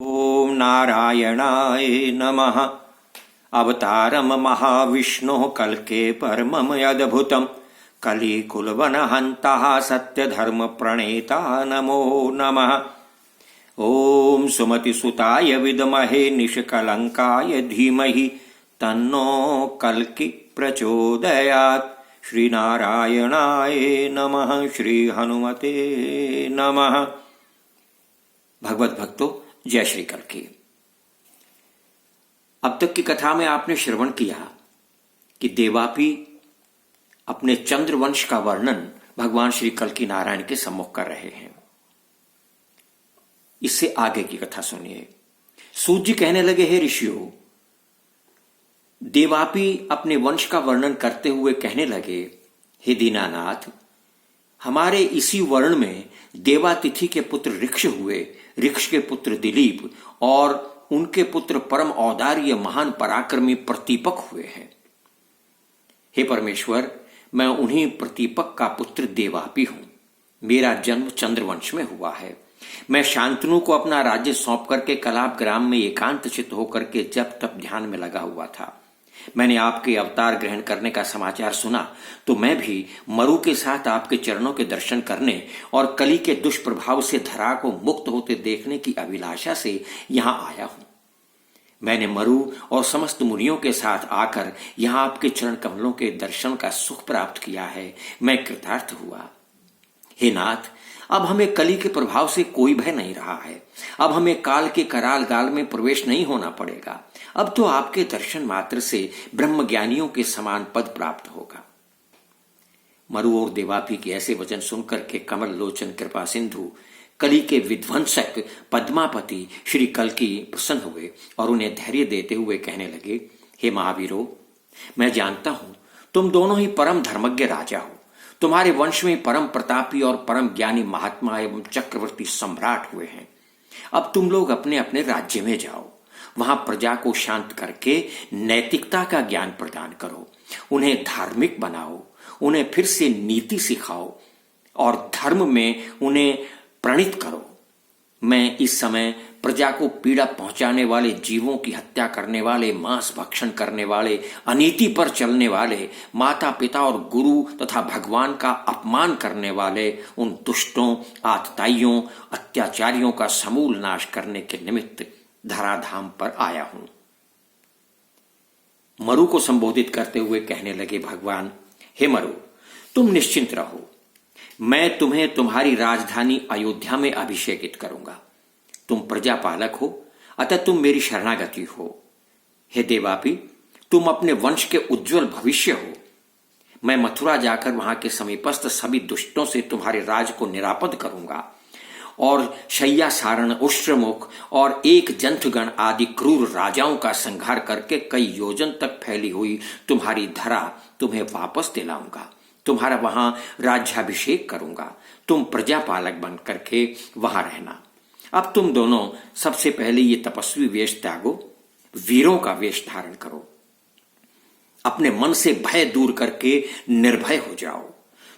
ओम नारायणाय नमः। अवतारम महाविष्णुः कल्के परमम अद्भुतम् कलिकुलवनहन्तः सत्यधर्म प्रणेता नमो नमः। ओम सुमतिसुताय विद्महे निष्कलंकाय धीमहि तन्नो कल्कि प्रचोदयात्। श्री नारायणाय नमः। श्री हनुमते नमः। भगवत भक्तों, जय श्री कल्कि। अब तक की कथा में आपने श्रवण किया कि देवापी अपने चंद्रवंश का वर्णन भगवान श्री कल्कि नारायण के सम्मुख कर रहे हैं। इससे आगे की कथा सुनिए। सूत जी कहने लगे, हे ऋषियों, देवापी अपने वंश का वर्णन करते हुए कहने लगे, हे दीनानाथ, हमारे इसी वर्ण में देवातिथि के पुत्र ऋक्ष हुए, ऋक्ष के पुत्र दिलीप और उनके पुत्र परम औदार्य महान पराक्रमी प्रतीपक हुए हैं। हे परमेश्वर, मैं उन्हीं प्रतीपक का पुत्र देवापी हूं। मेरा जन्म चंद्रवंश में हुआ है। मैं शांतनु को अपना राज्य सौंप करके कलाप ग्राम में एकांत चित्त होकर के जब तब ध्यान में लगा हुआ था। मैंने आपके अवतार ग्रहण करने का समाचार सुना तो मैं भी मरु के साथ आपके चरणों के दर्शन करने और कली के दुष्प्रभाव से धरा को मुक्त होते देखने की अभिलाषा से यहां आया हूं। मैंने मरु और समस्त मुनियों के साथ आकर यहां आपके चरण कमलों के दर्शन का सुख प्राप्त किया है। मैं कृतार्थ हुआ। हे नाथ, अब हमें कली के प्रभाव से कोई भय नहीं रहा है। अब हमें काल के कराल गाल में प्रवेश नहीं होना पड़ेगा। अब तो आपके दर्शन मात्र से ब्रह्मज्ञानियों के समान पद प्राप्त होगा। मरु और देवापी के ऐसे वचन सुनकर के कमल लोचन कृपा सिंधु कली के विध्वंसक पद्मापति श्री कल्कि प्रसन्न हुए और उन्हें धैर्य देते हुए कहने लगे, हे महावीरों, मैं जानता हूं तुम दोनों ही परम धर्मज्ञ राजा हो। तुम्हारे वंश में परम प्रतापी और परम ज्ञानी महात्मा एवं चक्रवर्ती सम्राट हुए हैं। अब तुम लोग अपने अपने राज्य में जाओ। वहां प्रजा को शांत करके नैतिकता का ज्ञान प्रदान करो। उन्हें धार्मिक बनाओ। उन्हें फिर से नीति सिखाओ और धर्म में उन्हें प्रणीत करो। मैं इस समय प्रजा को पीड़ा पहुंचाने वाले, जीवों की हत्या करने वाले, मांस भक्षण करने वाले, अनीति पर चलने वाले, माता पिता और गुरु तथा भगवान का अपमान करने वाले उन दुष्टों, आतताइयों, अत्याचारियों का समूल नाश करने के निमित्त धराधाम पर आया हूं। मरु को संबोधित करते हुए कहने लगे भगवान, हे मरु, तुम निश्चिंत रहो। मैं तुम्हें तुम्हारी राजधानी अयोध्या में अभिषेकित करूंगा। तुम प्रजापालक हो, अतः तुम मेरी शरणागति हो। हे देवापी, तुम अपने वंश के उज्जवल भविष्य हो। मैं मथुरा जाकर वहां के समीपस्थ सभी दुष्टों से तुम्हारे राज को निरापद करूंगा और शय्या सारण, उष्ट्रमुख और एक जंतुगण आदि क्रूर राजाओं का संहार करके कई योजन तक फैली हुई तुम्हारी धरा तुम्हें वापस दिलाऊंगा। तुम्हारा वहां राज्याभिषेक करूंगा। तुम प्रजापालक बन करके वहां रहना। अब तुम दोनों सबसे पहले ये तपस्वी वेश त्यागो, वीरों का वेश धारण करो। अपने मन से भय दूर करके निर्भय हो जाओ।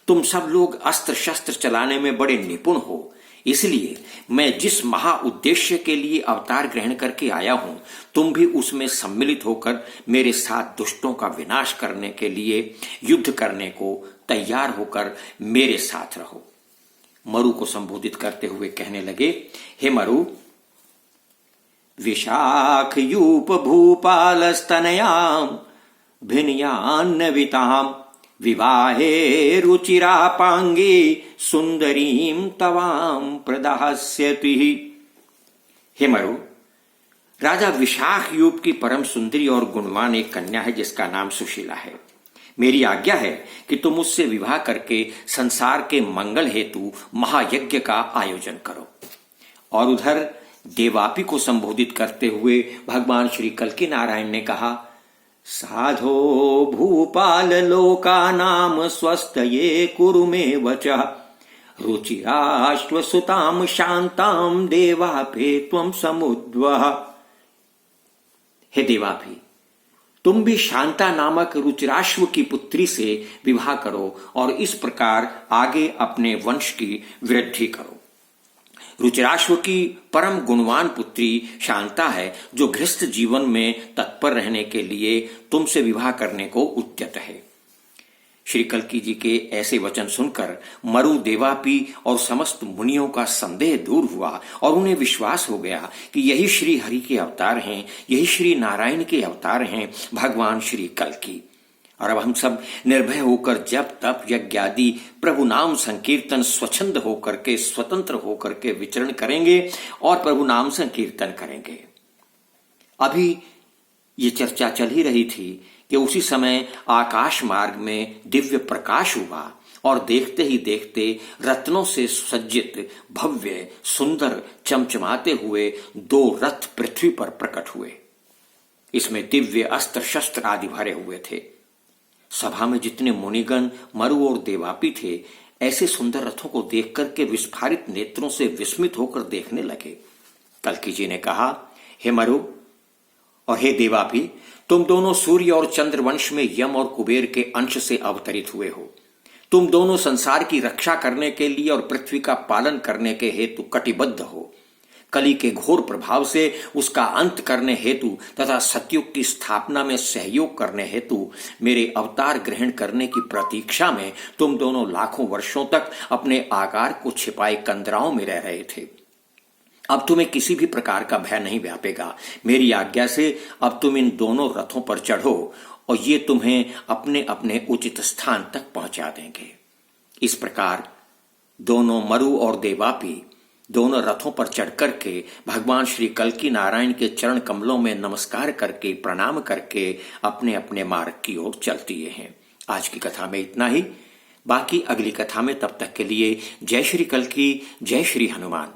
तुम सब लोग अस्त्र शस्त्र चलाने में बड़े निपुण हो, इसलिए मैं जिस महा उद्देश्य के लिए अवतार ग्रहण करके आया हूं, तुम भी उसमें सम्मिलित होकर मेरे साथ दुष्टों का विनाश करने के लिए युद्ध करने को तैयार होकर मेरे साथ रहो। मरु को संबोधित करते हुए कहने लगे, हे मरु, विशाख यूप भूपालस्तनयाम भिनयान्विताम विवाहे रुचिरापांगी सुंदरीम तवाम प्रदास्यति। हे मरु, राजा विशाख यूप की परम सुंदरी और गुणवान एक कन्या है जिसका नाम सुशीला है। मेरी आज्ञा है कि तुम उससे विवाह करके संसार के मंगल हेतु महायज्ञ का आयोजन करो। और उधर देवापी को संबोधित करते हुए भगवान श्री कल्कि नारायण ने कहा, साधो भूपाल लोकानाम स्वस्तये कुरु मे वचः रुचिराश्वसुताम शांताम देवापे त्वं समुद्वः। हे देवापी, तुम भी शांता नामक रुचिराश्व की पुत्री से विवाह करो और इस प्रकार आगे अपने वंश की वृद्धि करो। रुचिराश्व की परम गुणवान पुत्री शांता है, जो गृहस्थ जीवन में तत्पर रहने के लिए तुमसे विवाह करने को उद्यत है। श्री कल्की जी के ऐसे वचन सुनकर मरु, देवापी और समस्त मुनियों का संदेह दूर हुआ और उन्हें विश्वास हो गया कि यही श्री हरि के अवतार हैं, यही श्री नारायण के अवतार हैं, भगवान श्री कल्की। और अब हम सब निर्भय होकर जप तप यज्ञ आदि प्रभु नाम संकीर्तन स्वच्छंद होकर के, स्वतंत्र होकर के विचरण करेंगे और प्रभु नाम संकीर्तन करेंगे। अभी ये चर्चा चल ही रही थी कि उसी समय आकाश मार्ग में दिव्य प्रकाश हुआ और देखते ही देखते रत्नों से सज्जित भव्य सुंदर चमचमाते हुए 2 रथ पृथ्वी पर प्रकट हुए। इसमें दिव्य अस्त्र शस्त्र आदि भरे हुए थे। सभा में जितने मुनिगण, मरु और देवापी थे, ऐसे सुंदर रथों को देख करके विस्फारित नेत्रों से विस्मित होकर देखने लगे। कल्की जी ने कहा, हे मरु और हे देवापी, तुम दोनों सूर्य और चंद्र वंश में यम और कुबेर के अंश से अवतरित हुए हो। तुम दोनों संसार की रक्षा करने के लिए और पृथ्वी का पालन करने के हेतु कटिबद्ध हो। कली के घोर प्रभाव से उसका अंत करने हेतु तथा सतयुग की स्थापना में सहयोग करने हेतु मेरे अवतार ग्रहण करने की प्रतीक्षा में तुम दोनों लाखों वर्षों तक अपने आकार को छिपाए कंदराओं में रह रहे थे। अब तुम्हें किसी भी प्रकार का भय नहीं व्यापेगा। मेरी आज्ञा से अब तुम इन दोनों रथों पर चढ़ो और ये तुम्हें अपने अपने उचित स्थान तक पहुंचा देंगे। इस प्रकार दोनों मरु और देवापी दोनों रथों पर चढ़ करके भगवान श्री कल्की नारायण के चरण कमलों में नमस्कार करके, प्रणाम करके अपने अपने मार्ग की ओर चल दिए हैं। आज की कथा में इतना ही। बाकी अगली कथा में तब तक के लिए जय श्री कल्की, जय श्री हनुमान।